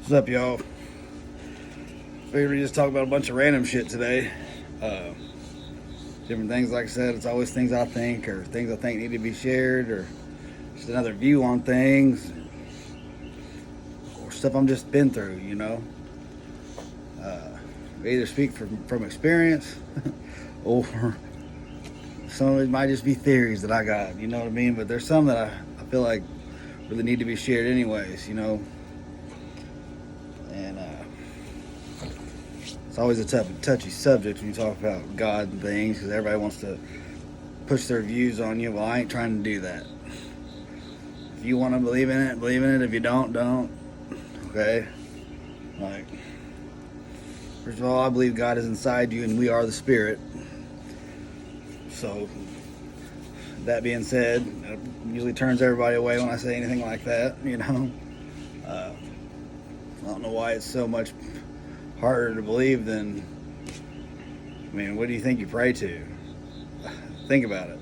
What's up, y'all? Figured we just talk about a bunch of random shit today. Different things, like I said, it's always things I think or things I think need to be shared or just another view on things or stuff I'm just been through, you know. We either speak from experience or some of it might just be theories that I got, you know what I mean? But there's some that I feel like really need to be shared anyways, you know. And it's always a touchy subject when you talk about God and things because everybody wants to push their views on you. Well, I ain't trying to do that. If you want to believe in it, believe in it. If you don't, don't. Okay? Like, first of all, I believe God is inside you and we are the spirit. So, that being said, it usually turns everybody away when I say anything like that, you know? I don't know why it's so much harder to believe than, I mean, what do you think you pray to? Think about it.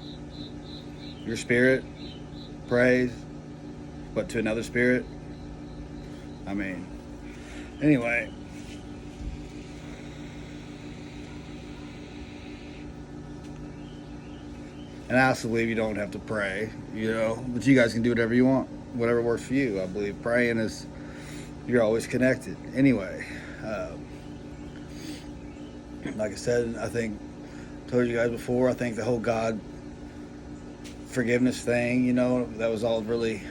Your spirit prays, but to another spirit? I mean, anyway. And I also believe you don't have to pray, you know, but you guys can do whatever you want, whatever works for you. I believe praying is, you're always connected. Anyway, like I said, I think, told you guys before, I think the whole God forgiveness thing, you know, that was all really,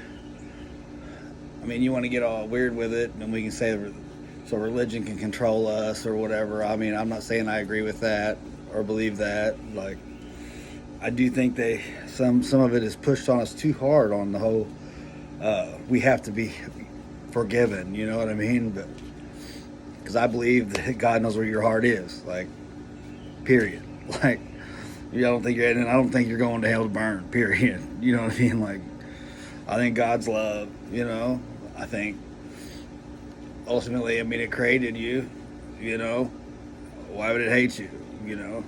I mean, you want to get all weird with it, and we can say so religion can control us or whatever. I mean, I'm not saying I agree with that or believe that. Like, I do think some of it is pushed on us too hard on the whole, we have to be forgiven, you know what I mean? But because I believe that God knows where your heart is, like, period. Like, I don't think you're going to hell to burn, period. You know what I mean? Like, I think God's love, you know. I think ultimately, I mean, it created you, you know. Why would it hate you, you know?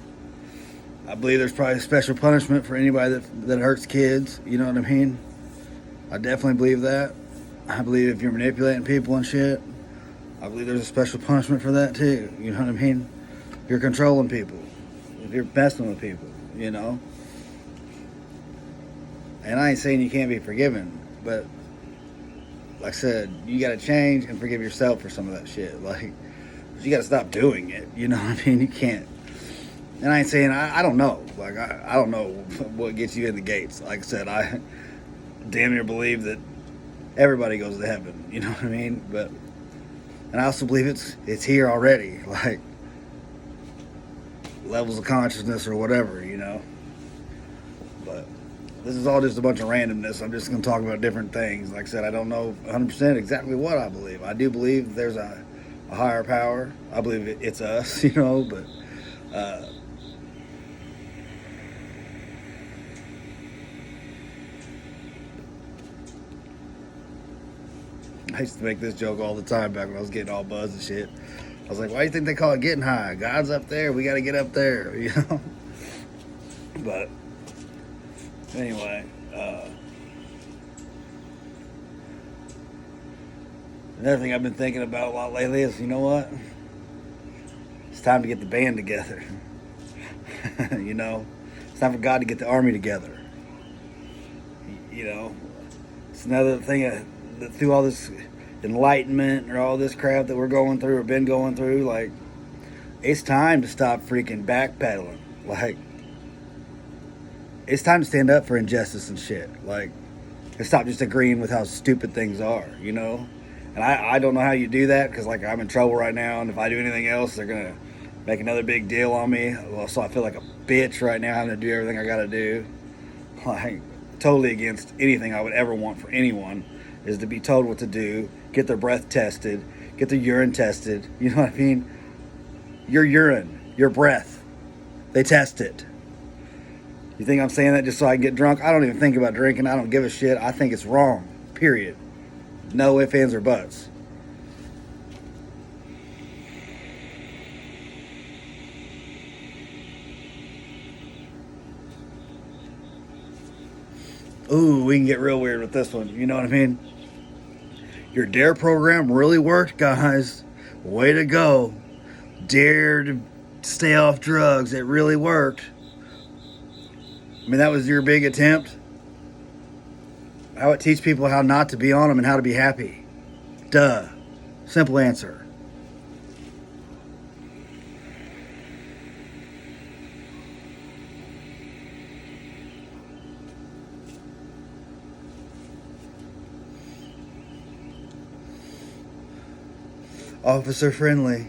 I believe there's probably special punishment for anybody that hurts kids, you know what I mean? I definitely believe that. I believe if you're manipulating people and shit, I believe there's a special punishment for that too. You know what I mean? If you're controlling people, if you're messing with people, you know. And I ain't saying you can't be forgiven, but like I said, you got to change and forgive yourself for some of that shit. Like, you got to stop doing it. You know what I mean? You can't. And I ain't saying I don't know. Like I don't know what gets you in the gates. Like I said, I damn near believe that everybody goes to heaven, you know what I mean? But, and I also believe it's here already, like, levels of consciousness or whatever, you know? But this is all just a bunch of randomness. I'm just going to talk about different things. Like I said, I don't know 100% exactly what I believe. I do believe there's a higher power. I believe it's us, you know, but, I used to make this joke all the time back when I was getting all buzzed and shit. I was like, why do you think they call it getting high? God's up there. We got to get up there, you know? But anyway, another thing I've been thinking about a lot lately is, you know what? It's time to get the band together. You know? It's time for God to get the army together. You know? It's another thing that through all this enlightenment or all this crap that we're going through or been going through, like, it's time to stop freaking backpedaling. Like, it's time to stand up for injustice and shit. Like, and stop just agreeing with how stupid things are, you know? And I don't know how you do that, because, like, I'm in trouble right now, and if I do anything else, they're going to make another big deal on me. Well, so I feel like a bitch right now having to do everything I got to do. Like, totally against anything I would ever want for anyone is to be told what to do, get their breath tested, get their urine tested. You know what I mean? Your urine, your breath, they test it. You think I'm saying that just so I can get drunk? I don't even think about drinking. I don't give a shit. I think it's wrong. Period. No ifs, ands, or buts. Ooh, we can get real weird with this one. You know what I mean? Your DARE program really worked, guys. Way to go. Dare to stay off drugs. It really worked. I mean, that was your big attempt. How it teach people how not to be on them and how to be happy. Duh. Simple answer. Officer friendly.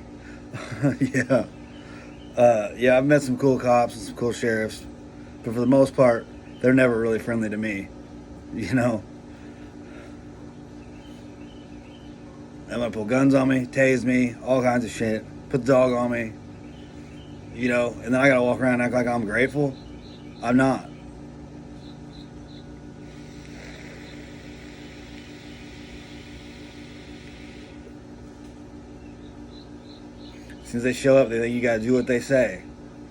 Yeah. Yeah, I've met some cool cops and some cool sheriffs. But for the most part, they're never really friendly to me. You know? They might pull guns on me, tase me, all kinds of shit. Put the dog on me. You know? And then I gotta walk around and act like I'm grateful. I'm not. As soon as they show up, they think you gotta do what they say.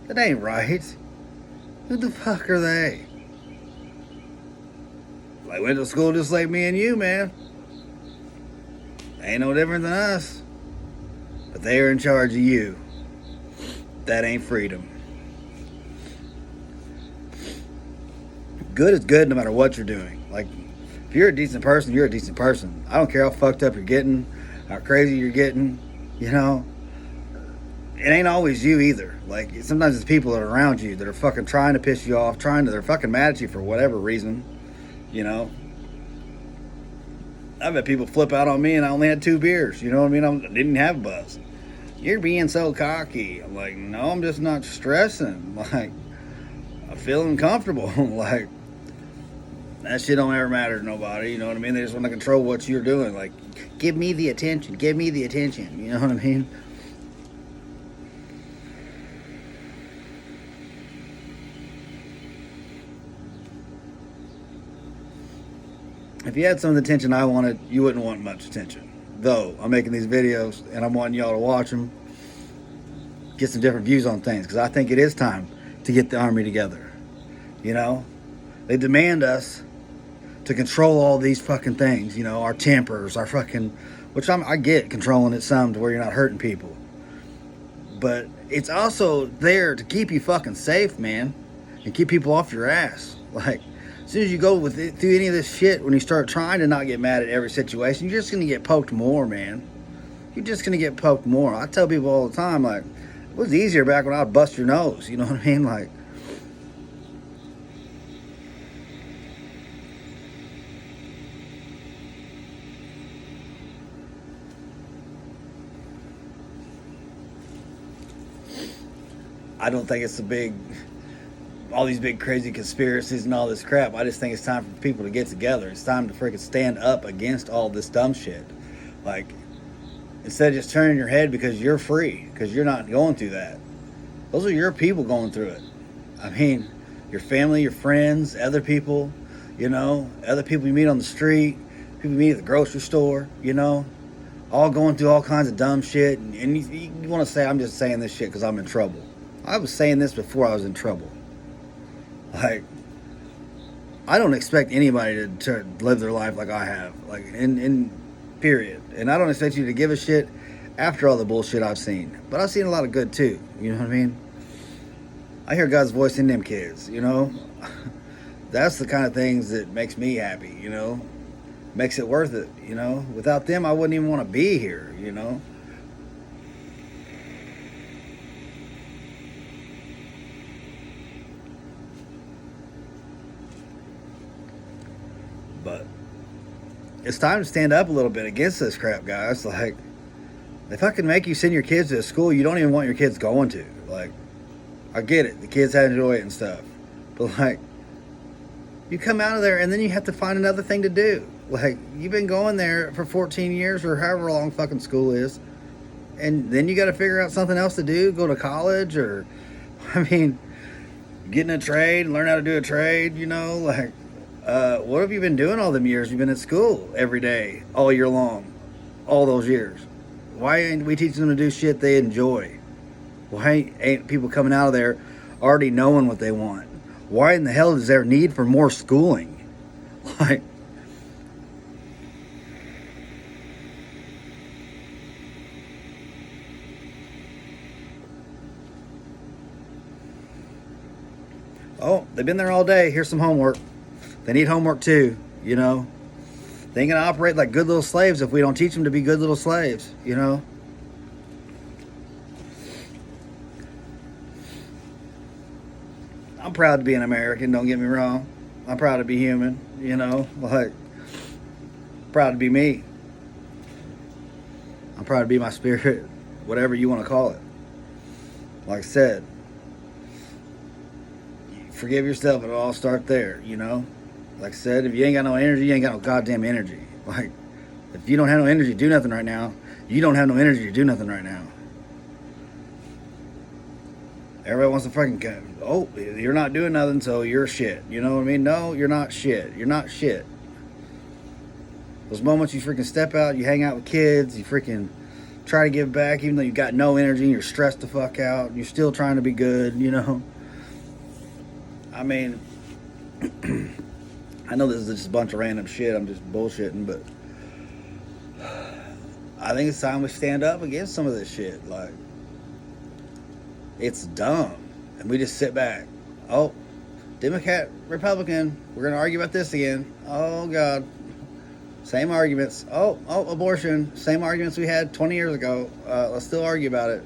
That ain't right. Who the fuck are they? They went to school just like me and you, man. They ain't no different than us. But they are in charge of you. That ain't freedom. Good is good no matter what you're doing. Like, if you're a decent person, you're a decent person. I don't care how fucked up you're getting, how crazy you're getting, you know. It ain't always you either. Like, sometimes it's people that are around you that are fucking trying to piss you off, they're fucking mad at you for whatever reason, you know. I bet people flip out on me and I only had 2 beers, you know what I mean? I didn't have a buzz. You're being so cocky. I'm like, no, I'm just not stressing. Like, I'm feeling comfortable. Like, that shit don't ever matter to nobody, you know what I mean? They just want to control what you're doing. Like, give me the attention, you know what I mean? If you had some of the attention I wanted, you wouldn't want much attention. Though, I'm making these videos and I'm wanting y'all to watch them, get some different views on things, because I think it is time to get the army together. You know? They demand us to control all these fucking things, you know, our tempers, our fucking, which I get controlling it some to where you're not hurting people. But it's also there to keep you fucking safe, man, and keep people off your ass. Like, as soon as you go through any of this shit, when you start trying to not get mad at every situation, you're just going to get poked more, man. You're just going to get poked more. I tell people all the time, like, it was easier back when I would bust your nose. You know what I mean? Like, I don't think it's all these big crazy conspiracies and all this crap. I just think it's time for people to get together. It's time to freaking stand up against all this dumb shit. Like, instead of just turning your head because you're free, because you're not going through that. Those are your people going through it. I mean, your family, your friends, other people, you know, other people you meet on the street, people you meet at the grocery store, you know, all going through all kinds of dumb shit. And you want to say, I'm just saying this shit because I'm in trouble. I was saying this before I was in trouble. Like, I don't expect anybody to live their life like I have, like, in period. And I don't expect you to give a shit after all the bullshit I've seen. But I've seen a lot of good too, you know what I mean? I hear God's voice in them kids, you know? That's the kind of things that makes me happy, you know? Makes it worth it, you know? Without them, I wouldn't even want to be here, you know? But it's time to stand up a little bit against this crap, guys. Like, if I can make you send your kids to a school you don't even want your kids going to, like, I get it, the kids have to enjoy it and stuff, but like, you come out of there and then you have to find another thing to do. Like, you've been going there for 14 years or however long fucking school is, and then you got to figure out something else to do, go to college, or, I mean, get in a trade, learn how to do a trade, you know, like, what have you been doing all them years you've been at school every day, all year long, all those years? Why ain't we teaching them to do shit they enjoy? Why ain't people coming out of there already knowing what they want? Why in the hell is there need for more schooling? Like, Oh, they've been there all day. Here's some homework. They need homework too, you know. They ain't gonna operate like good little slaves if we don't teach them to be good little slaves, you know. I'm proud to be an American, don't get me wrong. I'm proud to be human, you know, like, proud to be me. I'm proud to be my spirit, whatever you want to call it. Like I said, forgive yourself, it'll all start there, you know. Like I said, if you ain't got no energy, you ain't got no goddamn energy. Like, if you don't have no energy to do nothing right now, you don't have no energy to do nothing right now. Everybody wants to fucking go, oh, you're not doing nothing, so you're shit. You know what I mean? No, you're not shit. You're not shit. Those moments you freaking step out, you hang out with kids, you freaking try to give back, even though you got no energy and you're stressed the fuck out, you're still trying to be good, you know? I mean, I know this is just a bunch of random shit, I'm just bullshitting, but I think it's time we stand up against some of this shit. Like, it's dumb. And we just sit back. Oh, Democrat, Republican, we're going to argue about this again. Oh, God. Same arguments. Oh, abortion. Same arguments we had 20 years ago. Let's still argue about it.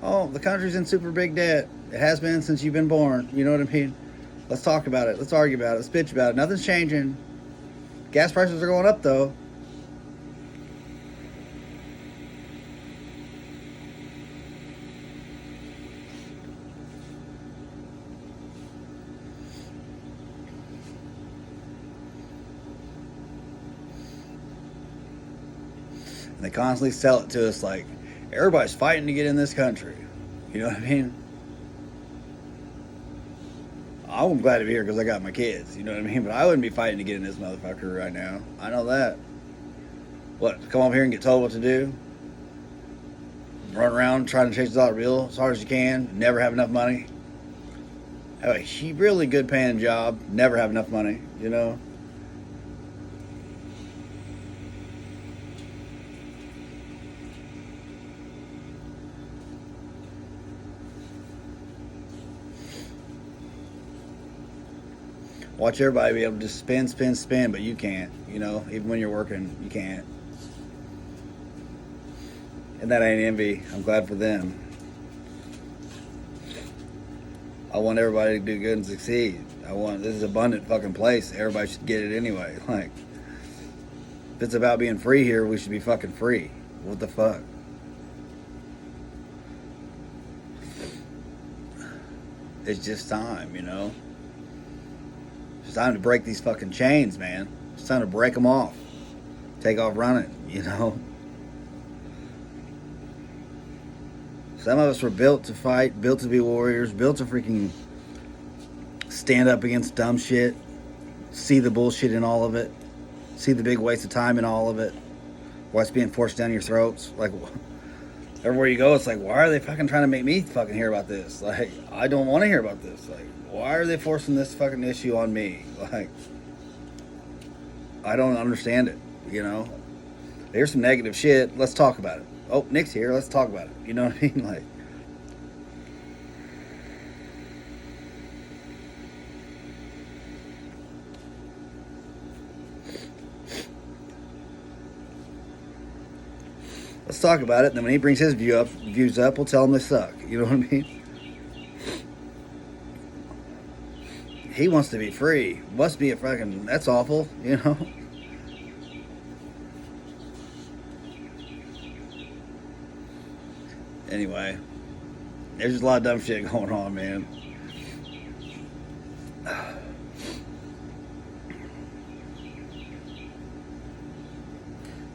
Oh, the country's in super big debt. It has been since you've been born. You know what I mean? Let's talk about it. Let's argue about it. Let's bitch about it. Nothing's changing. Gas prices are going up, though. And they constantly sell it to us like everybody's fighting to get in this country. You know what I mean? I'm glad to be here because I got my kids. You know what I mean? But I wouldn't be fighting to get in this motherfucker right now. I know that. What? Come over here and get told what to do? Run around trying to chase the dollar bill as hard as you can. Never have enough money. Have a really good paying job. Never have enough money. You know? Watch everybody be able to just spend, but you can't, you know, even when you're working, you can't. And that ain't envy. I'm glad for them. I want everybody to do good and succeed. This is an abundant fucking place. Everybody should get it anyway. Like, if it's about being free here, we should be fucking free. What the fuck? It's just time, you know? It's time to break these fucking chains, man. It's time to break them off. Take off running, you know? Some of us were built to fight, built to be warriors, built to freaking stand up against dumb shit, see the bullshit in all of it, see the big waste of time in all of it, what's being forced down your throats. Like, everywhere you go, it's like, why are they fucking trying to make me fucking hear about this? Like, I don't want to hear about this. Like, why are they forcing this fucking issue on me? Like, I don't understand it, you know? Here's some negative shit. Let's talk about it. Oh, Nick's here. Let's talk about it. You know what I mean? Like, let's talk about it. And then when he brings his views up, we'll tell him they suck. You know what I mean? He wants to be free. Must be a fucking... That's awful, you know? Anyway. There's just a lot of dumb shit going on, man.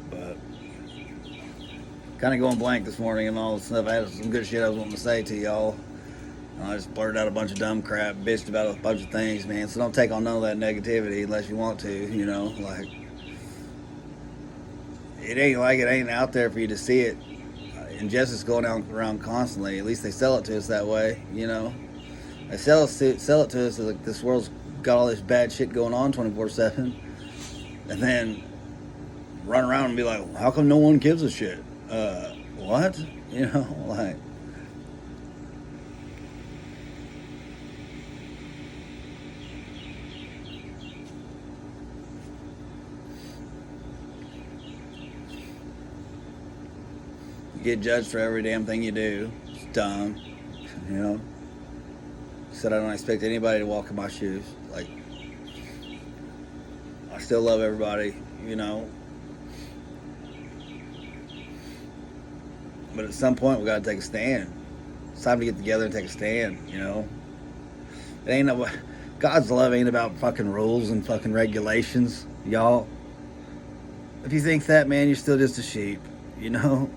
But... kind of going blank this morning and all this stuff. I had some good shit I was wanting to say to y'all. I just blurted out a bunch of dumb crap, bitched about a bunch of things, man. So don't take on none of that negativity unless you want to, you know. Like, it ain't out there for you to see it. Injustice going around constantly. At least they sell it to us that way, you know. They sell it to us like this world's got all this bad shit going on 24/7, and then run around and be like, how come no one gives a shit? What? You know, like. get judged for every damn thing you do. It's dumb, you know. Said I don't expect anybody to walk in my shoes. Like, I still love everybody, you know. But at some point, we got to take a stand. It's time to get together and take a stand, you know. It ain't no, God's love ain't about fucking rules and fucking regulations, y'all. If you think that, man, you're still just a sheep, you know.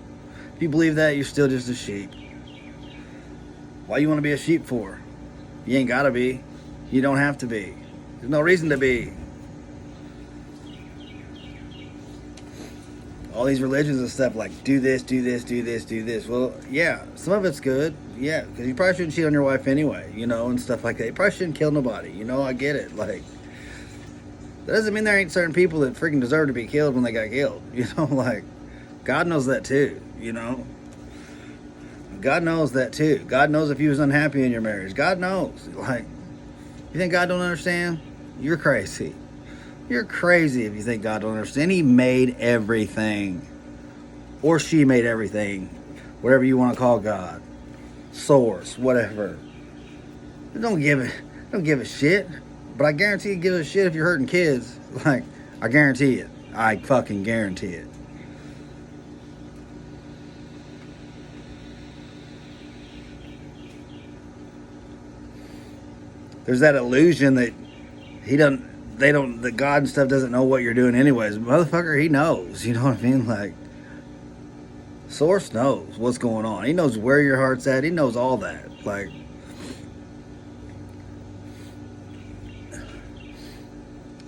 If you believe that, you're still just a sheep. Why you want to be a sheep for? You ain't gotta be. You don't have to be. There's no reason to be. All these religions and stuff like do this, do this, do this, do this. Well, yeah, some of it's good. Yeah, because you probably shouldn't cheat on your wife anyway, you know, and stuff like that. You probably shouldn't kill nobody, you know. I get it. Like, that doesn't mean there ain't certain people that freaking deserve to be killed when they got killed, you know. Like, God knows that too, you know. God knows that too. God knows if you was unhappy in your marriage. God knows. Like, you think God don't understand? You're crazy. You're crazy if you think God don't understand. He made everything. Or she made everything. Whatever you want to call God. Source, whatever. Don't give a shit. But I guarantee you give a shit if you're hurting kids. Like, I guarantee it. I fucking guarantee it. There's that illusion that that God and stuff doesn't know what you're doing anyways. Motherfucker, he knows. You know what I mean? Like, Source knows what's going on. He knows where your heart's at. He knows all that. Like,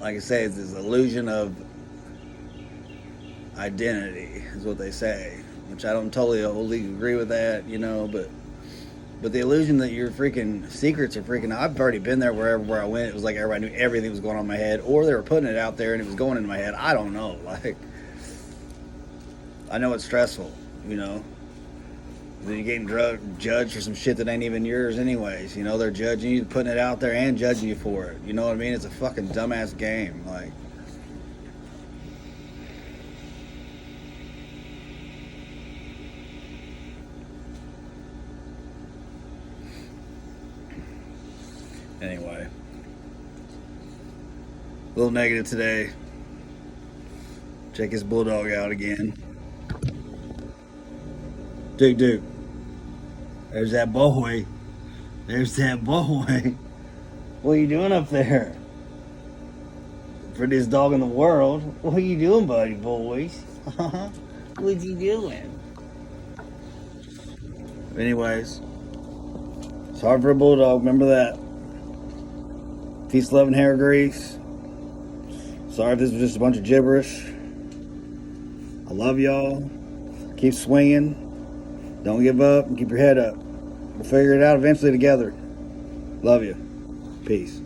I say, it's this illusion of identity is what they say, which I don't wholly agree with that, you know, but the illusion that your freaking secrets are freaking, I've already been there where I went. It was like everybody knew everything was going on in my head, or they were putting it out there and it was going in my head. I don't know. Like, I know it's stressful, you know. Then you're getting judged for some shit that ain't even yours anyways. You know, they're judging you, putting it out there and judging you for it. You know what I mean? It's a fucking dumbass game. Like, anyway, a little negative today. Check his bulldog out again. Dude. There's that boy. There's that boy. What are you doing up there? Prettiest dog in the world. What are you doing, buddy boys? What you doing? Anyways, sorry for a bulldog. Remember that. Peace, love, and hair grease. Sorry if this was just a bunch of gibberish. I love y'all. Keep swinging. Don't give up and keep your head up. We'll figure it out eventually together. Love you. Peace.